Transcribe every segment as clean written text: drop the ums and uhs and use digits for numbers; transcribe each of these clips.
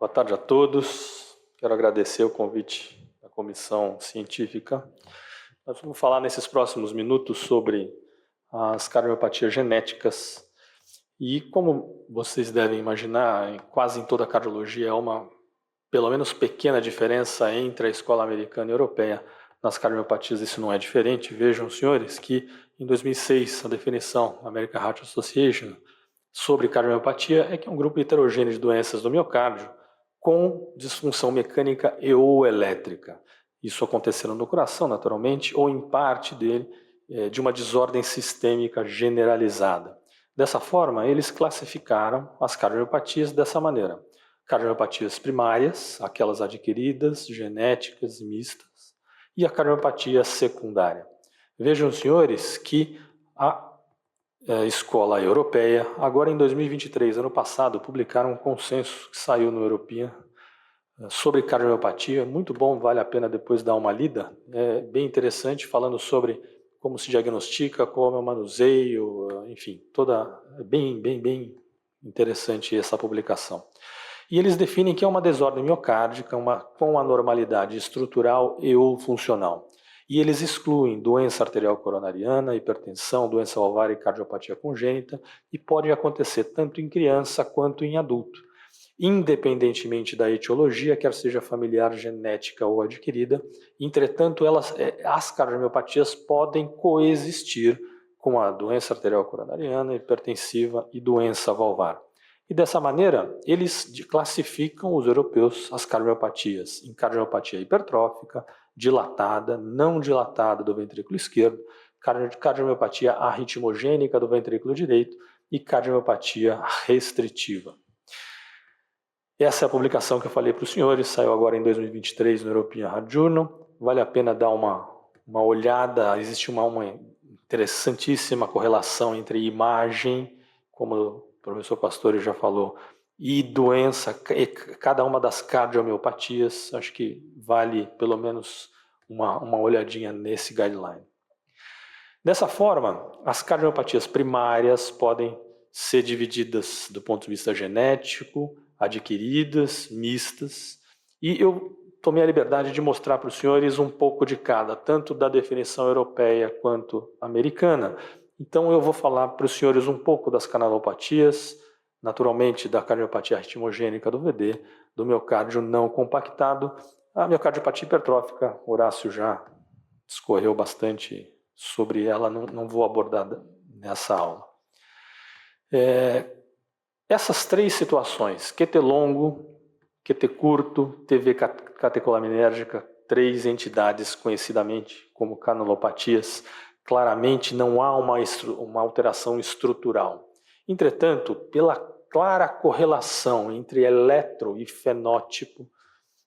Boa tarde a todos. Quero agradecer o convite da comissão científica. Nós vamos falar nesses próximos minutos sobre as cardiomiopatias genéticas. E como vocês devem imaginar, quase em toda a cardiologia há uma, pelo menos, pequena diferença entre a escola americana e a europeia. Nas cardiomiopatias isso não é diferente. Vejam, senhores, que em 2006 a definição da American Heart Association sobre cardiomiopatia é que é um grupo heterogêneo de doenças do miocárdio com disfunção mecânica e ou elétrica. Isso acontecendo no coração, naturalmente, ou em parte dele, de uma desordem sistêmica generalizada. Dessa forma, eles classificaram as cardiomiopatias dessa maneira. Cardiomiopatias primárias, aquelas adquiridas, genéticas e mistas, e a cardiomiopatia secundária. Vejam, senhores, que a escola europeia, agora em 2023, ano passado, publicaram um consenso que saiu no European sobre cardiomiopatia, muito bom, vale a pena depois dar uma lida, é bem interessante, falando sobre como se diagnostica, como é o manuseio, enfim, bem interessante essa publicação. E eles definem que é uma desordem miocárdica com anormalidade estrutural e ou funcional. E eles excluem doença arterial coronariana, hipertensão, doença valvar e cardiopatia congênita, e pode acontecer tanto em criança quanto em adulto, independentemente da etiologia, quer seja familiar, genética ou adquirida. Entretanto, as cardiomiopatias podem coexistir com a doença arterial coronariana, hipertensiva e doença valvar. E dessa maneira, eles classificam os europeus as cardiomiopatias em cardiomiopatia hipertrófica, dilatada, não dilatada do ventrículo esquerdo, cardiomiopatia arritmogênica do ventrículo direito e cardiomiopatia restritiva. Essa é a publicação que eu falei para os senhores, saiu agora em 2023 no European Heart Journal. Vale a pena dar uma olhada, existe uma interessantíssima correlação entre imagem, como o professor Pastore já falou, e doença, cada uma das cardiomiopatias. Acho que vale pelo menos uma olhadinha nesse guideline. Dessa forma, as cardiomiopatias primárias podem ser divididas do ponto de vista genético, adquiridas, mistas, e eu tomei a liberdade de mostrar para os senhores um pouco de cada, tanto da definição europeia quanto americana. Então eu vou falar para os senhores um pouco das canalopatias, naturalmente da cardiopatia arritmogênica do VD, do miocárdio não compactado, a miocardiopatia hipertrófica. Horácio já discorreu bastante sobre ela, não vou abordar nessa aula. Essas três situações, QT longo, QT curto, TV catecolinérgica, três entidades conhecidamente como canalopatias, claramente não há uma alteração estrutural. Entretanto, pela clara correlação entre eletro e fenótipo,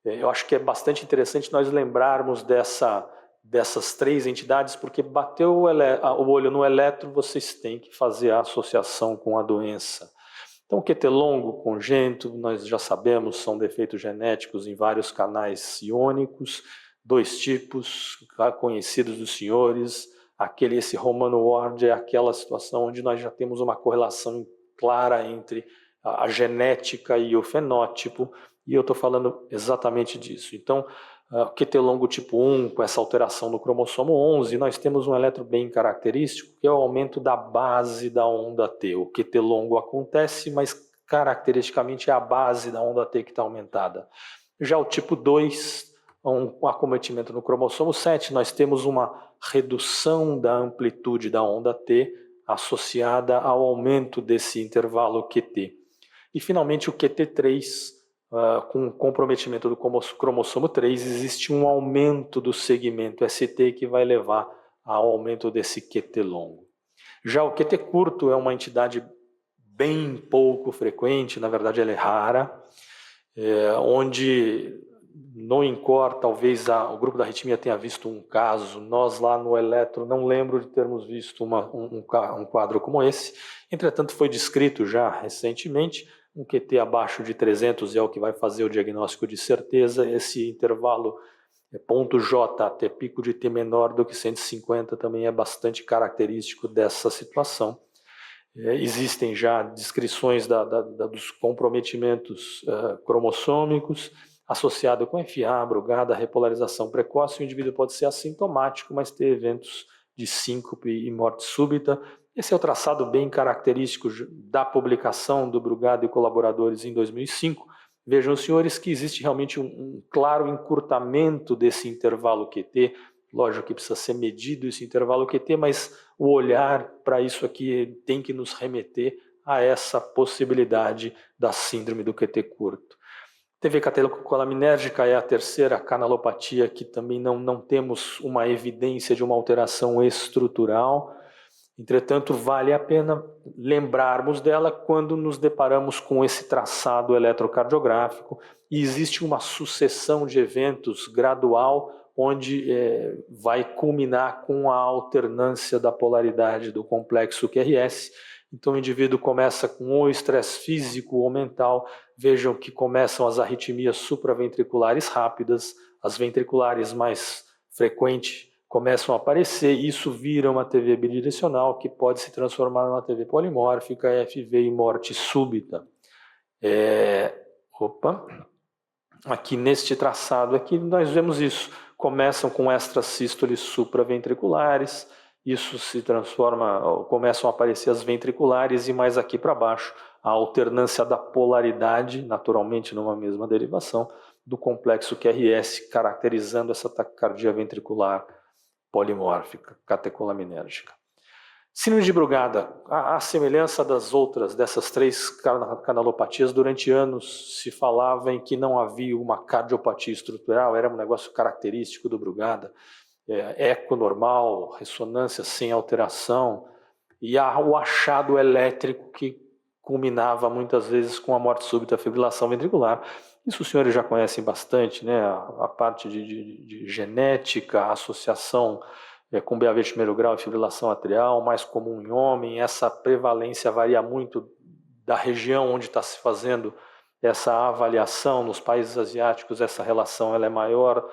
eu acho que é bastante interessante nós lembrarmos dessas três entidades, porque bateu o olho no eletro, vocês têm que fazer a associação com a doença. Então, o QT longo congênito, nós já sabemos, são defeitos genéticos em vários canais iônicos, dois tipos conhecidos dos senhores. Esse Romano Ward é aquela situação onde nós já temos uma correlação clara entre a genética e o fenótipo, e eu estou falando exatamente disso. Então, QT longo tipo 1, com essa alteração no cromossomo 11, nós temos um eletro bem característico, que é o aumento da base da onda T. O QT longo acontece, mas caracteristicamente é a base da onda T que está aumentada. Já o tipo 2, um acometimento no cromossomo 7, nós temos uma redução da amplitude da onda T associada ao aumento desse intervalo QT. E finalmente o QT3, com comprometimento do cromossomo 3, existe um aumento do segmento ST que vai levar ao aumento desse QT longo. Já o QT curto é uma entidade bem pouco frequente, na verdade ela é rara, onde no INCOR talvez o grupo da arritmia tenha visto um caso, nós lá no eletro não lembro de termos visto um quadro como esse. Entretanto, foi descrito já recentemente, um QT abaixo de 300 é o que vai fazer o diagnóstico de certeza. Esse intervalo ponto J até pico de T menor do que 150 também é bastante característico dessa situação. Existem já descrições dos comprometimentos cromossômicos associado com FA, brugada, repolarização precoce. O indivíduo pode ser assintomático, mas ter eventos de síncope e morte súbita. Esse é o traçado bem característico da publicação do Brugada e colaboradores em 2005. Vejam, senhores, que existe realmente um claro encurtamento desse intervalo QT. Lógico que precisa ser medido esse intervalo QT, mas o olhar para isso aqui tem que nos remeter a essa possibilidade da síndrome do QT curto. TV catecolaminérgica é a terceira canalopatia que também não temos uma evidência de uma alteração estrutural. Entretanto, vale a pena lembrarmos dela quando nos deparamos com esse traçado eletrocardiográfico e existe uma sucessão de eventos gradual onde vai culminar com a alternância da polaridade do complexo QRS. Então o indivíduo começa com ou estresse físico ou mental. Vejam que começam as arritmias supraventriculares rápidas, as ventriculares mais frequentes começam a aparecer, isso vira uma TV bidirecional que pode se transformar numa TV polimórfica, FV e morte súbita. Aqui neste traçado aqui nós vemos isso. Começam com extrasístoles supraventriculares, isso se transforma, começam a aparecer as ventriculares e mais aqui para baixo a alternância da polaridade, naturalmente numa mesma derivação, do complexo QRS, caracterizando essa taquicardia ventricular polimórfica, catecolaminérgica. Síndrome de Brugada, a semelhança dessas três canalopatias, durante anos se falava em que não havia uma cardiopatia estrutural, era um negócio característico do Brugada, eco normal, ressonância sem alteração, e o achado elétrico que culminava muitas vezes com a morte súbita, a fibrilação ventricular. Isso os senhores já conhecem bastante, né? A parte de genética, a associação com BAV de primeiro grau e fibrilação atrial, mais comum em homem. Essa prevalência varia muito da região onde está se fazendo essa avaliação. Nos países asiáticos essa relação ela é maior,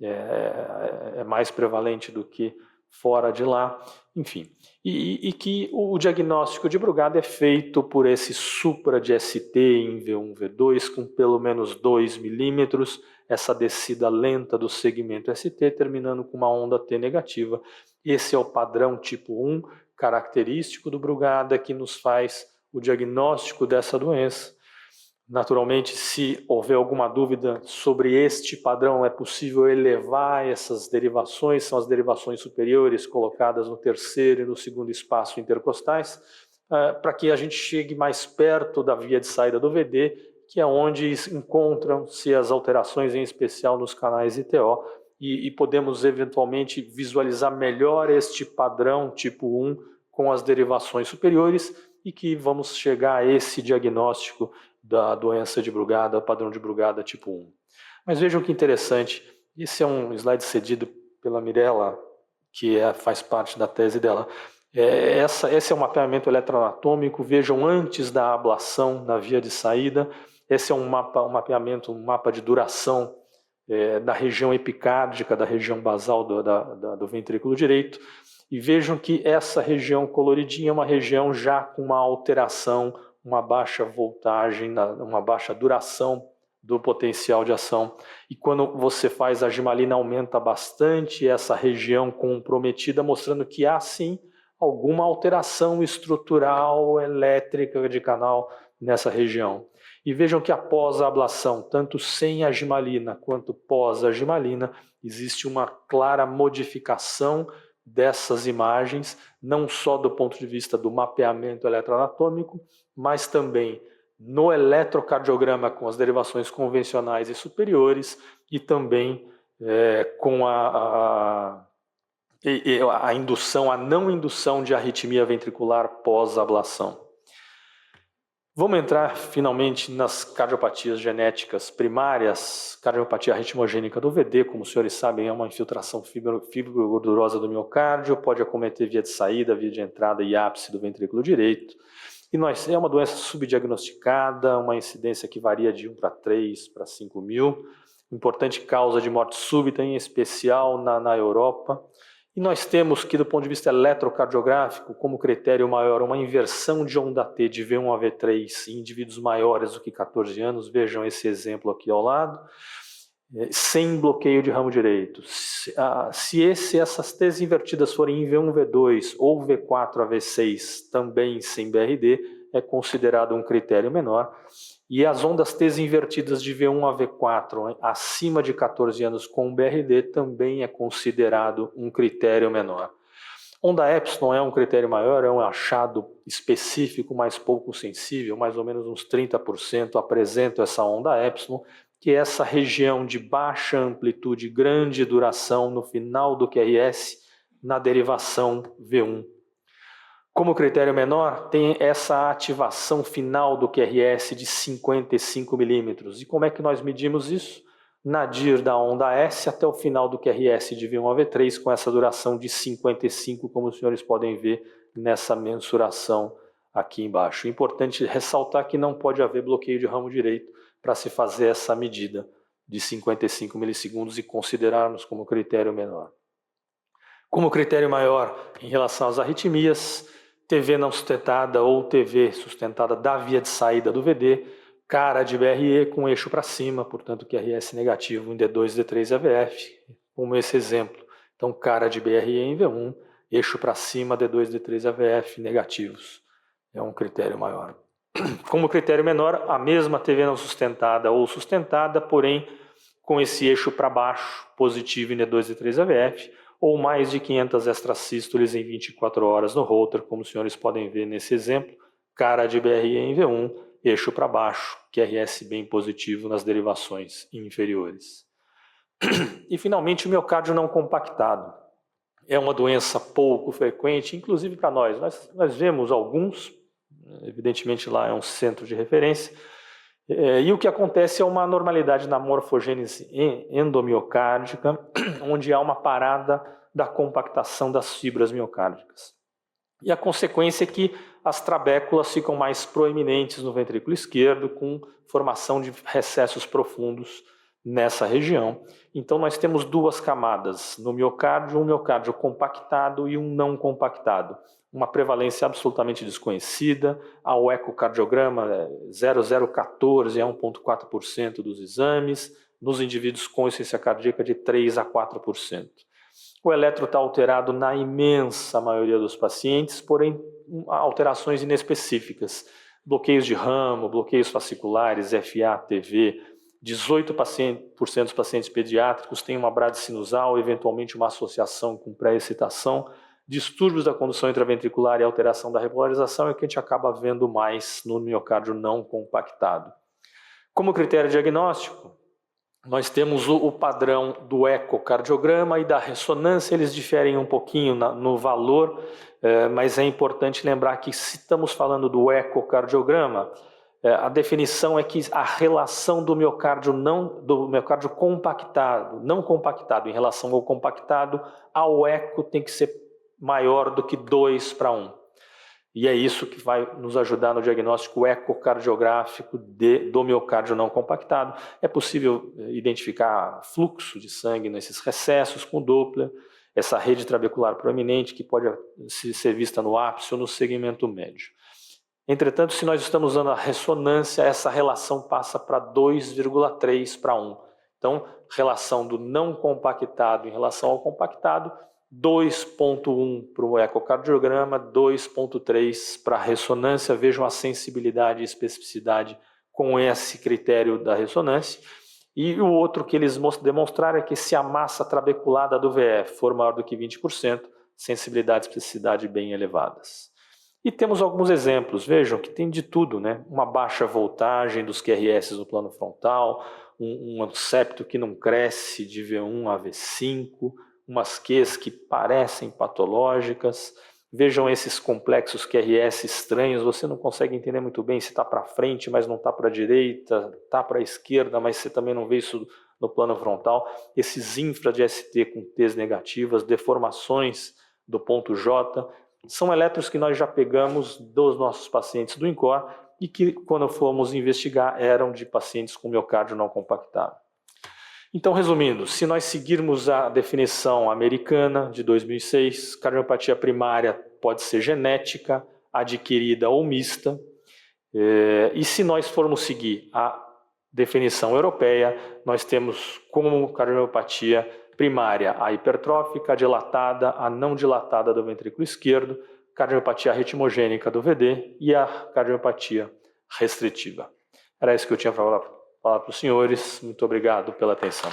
é mais prevalente do que fora de lá, enfim. E que o diagnóstico de Brugada é feito por esse supra de ST em V1, V2, com pelo menos 2 milímetros, essa descida lenta do segmento ST, terminando com uma onda T negativa. Esse é o padrão tipo 1, característico do Brugada, que nos faz o diagnóstico dessa doença. Naturalmente, se houver alguma dúvida sobre este padrão, é possível elevar essas derivações, são as derivações superiores colocadas no terceiro e no segundo espaço intercostais, para que a gente chegue mais perto da via de saída do VD, que é onde encontram-se as alterações, em especial nos canais ITO, e podemos eventualmente visualizar melhor este padrão tipo 1 com as derivações superiores e que vamos chegar a esse diagnóstico da doença de Brugada, padrão de Brugada tipo 1. Mas vejam que interessante, esse é um slide cedido pela Mirella, que faz parte da tese dela. Esse é um mapeamento eletroanatômico, vejam antes da ablação na via de saída. Esse é um mapeamento, um mapa de duração da região epicárdica, da região basal do ventrículo direito. E vejam que essa região coloridinha é uma região já com uma alteração, uma baixa voltagem, uma baixa duração do potencial de ação. E quando você faz a gimalina, aumenta bastante essa região comprometida, mostrando que há sim alguma alteração estrutural elétrica de canal nessa região. E vejam que após a ablação, tanto sem a gimalina quanto pós a gimalina, existe uma clara modificação dessas imagens, não só do ponto de vista do mapeamento eletroanatômico, mas também no eletrocardiograma com as derivações convencionais e superiores e também com a indução, a não indução de arritmia ventricular pós-ablação. Vamos entrar finalmente nas cardiopatias genéticas primárias. Cardiopatia arritmogênica do VD, como os senhores sabem, é uma infiltração fibro-gordurosa do miocárdio, pode acometer via de saída, via de entrada e ápice do ventrículo direito. E é uma doença subdiagnosticada, uma incidência que varia de 1 para 3 para 5 mil. Importante causa de morte súbita, em especial na Europa. E nós temos que, do ponto de vista eletrocardiográfico, como critério maior, uma inversão de onda T de V1 a V3 em indivíduos maiores do que 14 anos. Vejam esse exemplo aqui ao lado. Sem bloqueio de ramo direito. Se essas T's invertidas forem em V1, V2 ou V4 a V6, também sem BRD, é considerado um critério menor. E as ondas T's invertidas de V1 a V4 acima de 14 anos com BRD também é considerado um critério menor. Onda epsilon é um critério maior, é um achado específico, mas pouco sensível, mais ou menos uns 30% apresentam essa onda epsilon, que é essa região de baixa amplitude, grande duração no final do QRS, na derivação V1. Como critério menor, tem essa ativação final do QRS de 55 milímetros. E como é que nós medimos isso? Nadir da onda S até o final do QRS de V1 a V3, com essa duração de 55, como os senhores podem ver nessa mensuração aqui embaixo. Importante ressaltar que não pode haver bloqueio de ramo direito para se fazer essa medida de 55 milissegundos e considerarmos como critério menor. Como critério maior em relação às arritmias, TV não sustentada ou TV sustentada da via de saída do VD, cara de BRE com eixo para cima, portanto QRS negativo em D2, D3 AVF, como esse exemplo. Então cara de BRE em V1, eixo para cima, D2, D3 AVF negativos. É um critério maior. Como critério menor, a mesma TV não sustentada ou sustentada, porém com esse eixo para baixo, positivo em D2 e 3 AVF, ou mais de 500 extrasístoles em 24 horas no Holter, como os senhores podem ver nesse exemplo, cara de BRE em V1, eixo para baixo, QRS bem positivo nas derivações inferiores. E finalmente o miocárdio não compactado. É uma doença pouco frequente, inclusive para nós. Nós vemos alguns, evidentemente lá é um centro de referência, e o que acontece é uma anormalidade na morfogênese endomiocárdica, onde há uma parada da compactação das fibras miocárdicas. E a consequência é que as trabéculas ficam mais proeminentes no ventrículo esquerdo, com formação de recessos profundos nessa região. Então nós temos duas camadas no miocárdio, um miocárdio compactado e um não compactado. Uma prevalência absolutamente desconhecida, ao ecocardiograma 0,014 a 1,4% dos exames, nos indivíduos com insuficiência cardíaca de 3 a 4%. O eletro está alterado na imensa maioria dos pacientes, porém alterações inespecíficas. Bloqueios de ramo, bloqueios fasciculares, FA, TV. 18% dos pacientes pediátricos têm uma bradicinusal, eventualmente uma associação com pré-excitação. Distúrbios da condução intraventricular e alteração da repolarização é o que a gente acaba vendo mais no miocárdio não compactado. Como critério diagnóstico, nós temos o padrão do ecocardiograma e da ressonância, eles diferem um pouquinho no valor, mas é importante lembrar que se estamos falando do ecocardiograma, a definição é que a relação do miocárdio compactado, não compactado em relação ao compactado, ao eco tem que ser maior do que 2:1. E é isso que vai nos ajudar no diagnóstico ecocardiográfico do miocárdio não compactado. É possível identificar fluxo de sangue nesses recessos com Doppler, essa rede trabecular proeminente que pode ser vista no ápice ou no segmento médio. Entretanto, se nós estamos usando a ressonância, essa relação passa para 2,3:1. Então, relação do não compactado em relação ao compactado, 2,1 para o ecocardiograma, 2,3 para a ressonância. Vejam a sensibilidade e especificidade com esse critério da ressonância. E o outro que eles demonstraram é que se a massa trabeculada do VF for maior do que 20%, sensibilidade e especificidade bem elevadas. E temos alguns exemplos, vejam que tem de tudo, né? Uma baixa voltagem dos QRS no plano frontal, um septo que não cresce de V1 a V5, umas Qs que parecem patológicas. Vejam esses complexos QRS estranhos, você não consegue entender muito bem se está para frente, mas não está para a direita, está para a esquerda, mas você também não vê isso no plano frontal. Esses infra de ST com T's negativas, deformações do ponto J, são eletros que nós já pegamos dos nossos pacientes do INCOR e que, quando fomos investigar, eram de pacientes com miocárdio não compactado. Então, resumindo, se nós seguirmos a definição americana de 2006, cardiopatia primária pode ser genética, adquirida ou mista, e se nós formos seguir a definição europeia, nós temos como cardiopatia primária a hipertrófica, a dilatada, a não dilatada do ventrículo esquerdo, cardiopatia ritmogênica do VD e a cardiopatia restritiva. Era isso que eu tinha para falar para os senhores. Muito obrigado pela atenção.